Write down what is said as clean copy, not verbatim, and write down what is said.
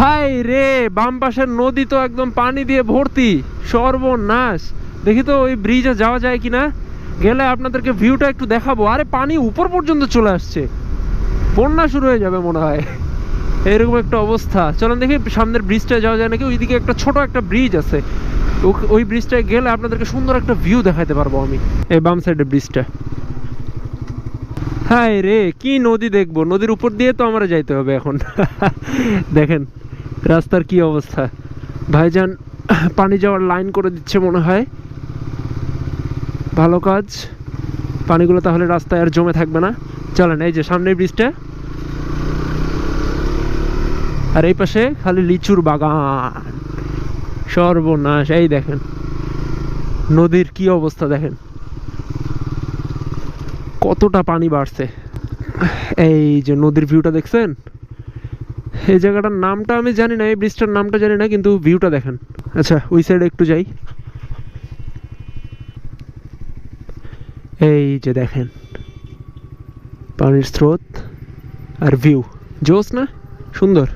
High রে, বাম পাশের নদী তো একদম পানি দিয়ে ভর্তি, সর্বনাশ। দেখি তো ওই ব্রিজে যাওয়া যায় কিনা, গেলে আপনাদেরকে ভিউটা একটু দেখাবো। আরে পানি উপর পর্যন্ত চলে আসছে, বন্যা শুরু হয়ে যাবে মনে হয়, এরকম একটা অবস্থা। চলেন দেখি সামনের ব্রিজটায় যাওয়া যায় নাকি। ওইদিকে একটা ছোট একটা ব্রিজ আছে, ওই ব্রিজটায় গেলে আপনাদেরকে সুন্দর একটা ভিউ দেখাতে পারবো আমি। এই বাম সাইডের ব্রিজটা। হাই রে, কি নদী দেখবো, নদীর উপর দিয়ে তো আমরা যাইতে হবে এখন। দেখেন রাস্তার কি অবস্থা। ভাইজান পানি যাওয়ার লাইন করে দিচ্ছে মনে হয়, ভালো কাজ। পানিগুলো তাহলে রাস্তায় আর জমে থাকবে না। চলেন, এই যে সামনের ব্রিজটা, আর এই পাশে খালি লিচুর বাগান, সর্বনাশ। এই দেখেন নদীর কি অবস্থা, দেখেন কতটা পানি বাড়ছে। এই যে নদীর ভিউটা দেখছেন, এই জায়গাটার নামটা আমি জানি না, এই ব্রিজটার নামটা জানি না, কিন্তু ভিউটা দেখেন। আচ্ছা ওই সাইডে একটু যাই। এই যে দেখেন পানির স্রোত আর ভিউ, জোস না, সুন্দর।